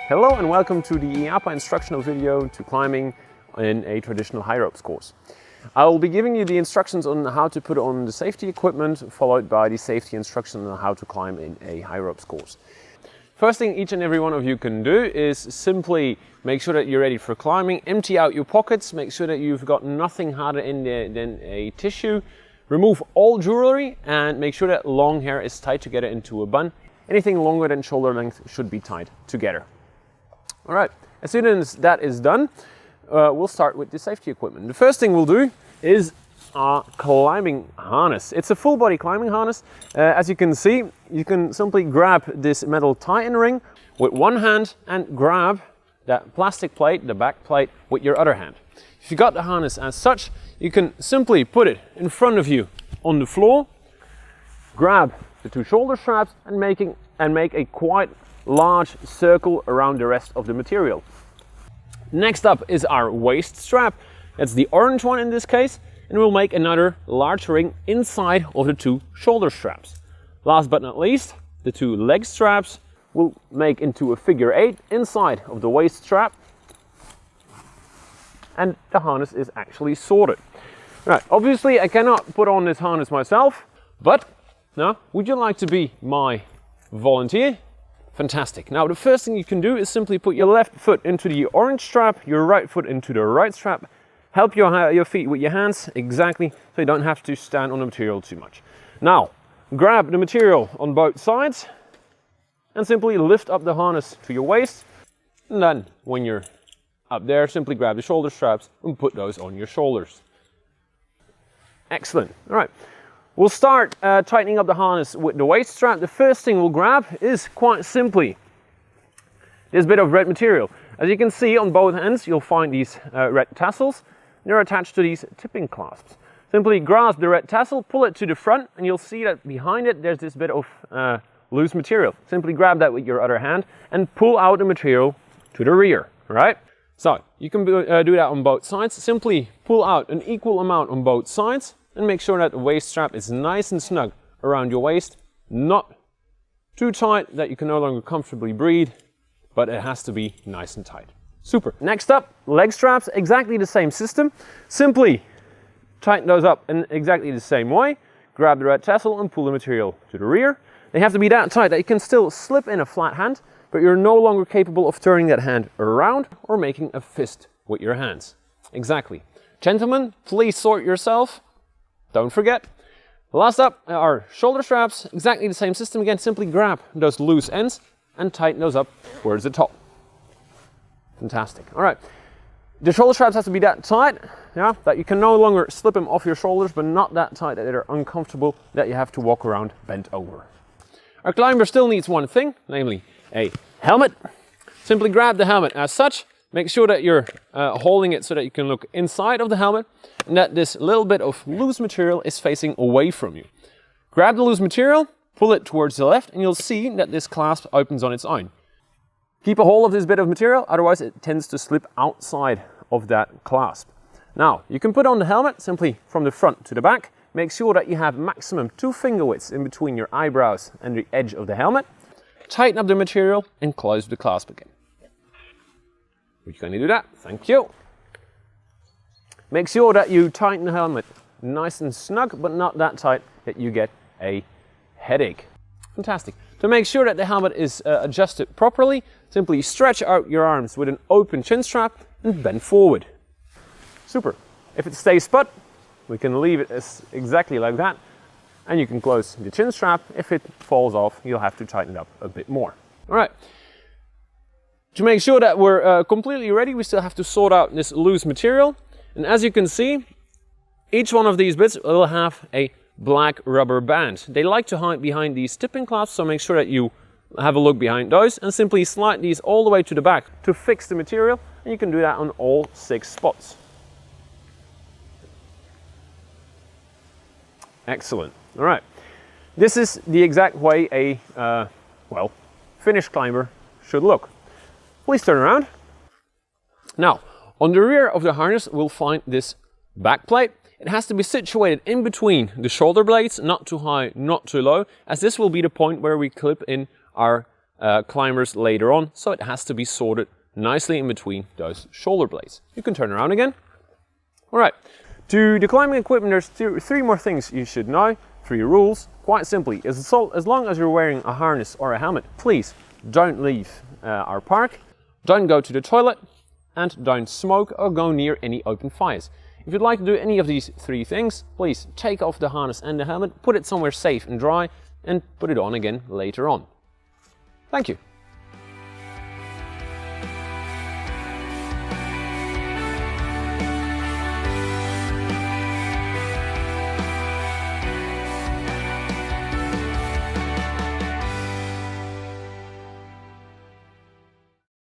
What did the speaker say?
Hello and welcome to the IAAPA instructional video to climbing in a traditional high ropes course. I will be giving you the instructions on how to put on the safety equipment, followed by the safety instructions on how to climb in a high ropes course. First thing each and every one of you can do is simply make sure that you're ready for climbing, empty out your pockets, make sure that you've got nothing harder in there than a tissue, remove all jewelry and make sure that long hair is tied together into a bun. Anything longer than shoulder length should be tied together. All right, as soon as that is done, we'll start with the safety equipment. The first thing we'll do is our climbing harness. It's a full body climbing harness. As you can see, you can simply grab this metal tie-in ring with one hand and grab that plastic plate, the back plate, with your other hand. If you got the harness as such, you can simply put it in front of you on the floor, grab the two shoulder straps and make a quite large circle around the rest of the material. Next up is our waist strap. That's the orange one in this case, and we'll make another large ring inside of the two shoulder straps. Last but not least, the two leg straps will make into a figure 8 inside of the waist strap, and the harness is actually sorted. Right, obviously I cannot put on this harness myself, but now would you like to be my volunteer? Fantastic. Now the first thing you can do is simply put your left foot into the orange strap, your right foot into the right strap. Help your feet with your hands, exactly, so you don't have to stand on the material too much. Now, grab the material on both sides and simply lift up the harness to your waist. And then when you're up there, simply grab the shoulder straps and put those on your shoulders. Excellent. All right. We'll start tightening up the harness with the waist strap. The first thing we'll grab is quite simply this bit of red material. As you can see on both ends, you'll find these red tassels. They're attached to these tipping clasps. Simply grasp the red tassel, pull it to the front, and you'll see that behind it there's this bit of loose material. Simply grab that with your other hand and pull out the material to the rear, right? So you can do that on both sides. Simply pull out an equal amount on both sides and make sure that the waist strap is nice and snug around your waist, not too tight that you can no longer comfortably breathe, but it has to be nice and tight. Super. Next up, leg straps, exactly the same system. Simply tighten those up in exactly the same way. Grab the red tassel and pull the material to the rear. They have to be that tight that you can still slip in a flat hand, but you're no longer capable of turning that hand around or making a fist with your hands. Exactly. Gentlemen, please sort yourself. Don't forget. Last up are shoulder straps, exactly the same system again. Simply grab those loose ends and tighten those up towards the top. Fantastic. All right. The shoulder straps have to be that tight, yeah, that you can no longer slip them off your shoulders, but not that tight that they're uncomfortable, that you have to walk around bent over. Our climber still needs one thing, namely a helmet. Simply grab the helmet as such. Make sure that you're holding it so that you can look inside of the helmet and that this little bit of loose material is facing away from you. Grab the loose material, pull it towards the left, and you'll see that this clasp opens on its own. Keep a hold of this bit of material, otherwise it tends to slip outside of that clasp. Now, you can put on the helmet simply from the front to the back. Make sure that you have maximum 2 finger widths in between your eyebrows and the edge of the helmet. Tighten up the material and close the clasp again. We're going to do that. Thank you. Make sure that you tighten the helmet nice and snug, but not that tight that you get a headache. Fantastic. To make sure that the helmet is adjusted properly, simply stretch out your arms with an open chin strap and bend forward. Super. If it stays put, we can leave it as exactly like that, and you can close the chin strap. If it falls off, you'll have to tighten it up a bit more. All right. To make sure that we're completely ready, we still have to sort out this loose material. And as you can see, each one of these bits will have a black rubber band. They like to hide behind these tipping clasps, so make sure that you have a look behind those and simply slide these all the way to the back to fix the material, and you can do that on all 6 spots. Excellent. All right. This is the exact way a, finished climber should look. Please turn around. Now, on the rear of the harness, we'll find this back plate. It has to be situated in between the shoulder blades, not too high, not too low, as this will be the point where we clip in our climbers later on, so it has to be sorted nicely in between those shoulder blades. You can turn around again. All right, to the climbing equipment, there's three more things you should know, 3 rules. Quite simply, as long as you're wearing a harness or a helmet, please don't leave our park, don't go to the toilet, and don't smoke or go near any open fires. If you'd like to do any of these 3 things, please take off the harness and the helmet, put it somewhere safe and dry, and put it on again later on. Thank you.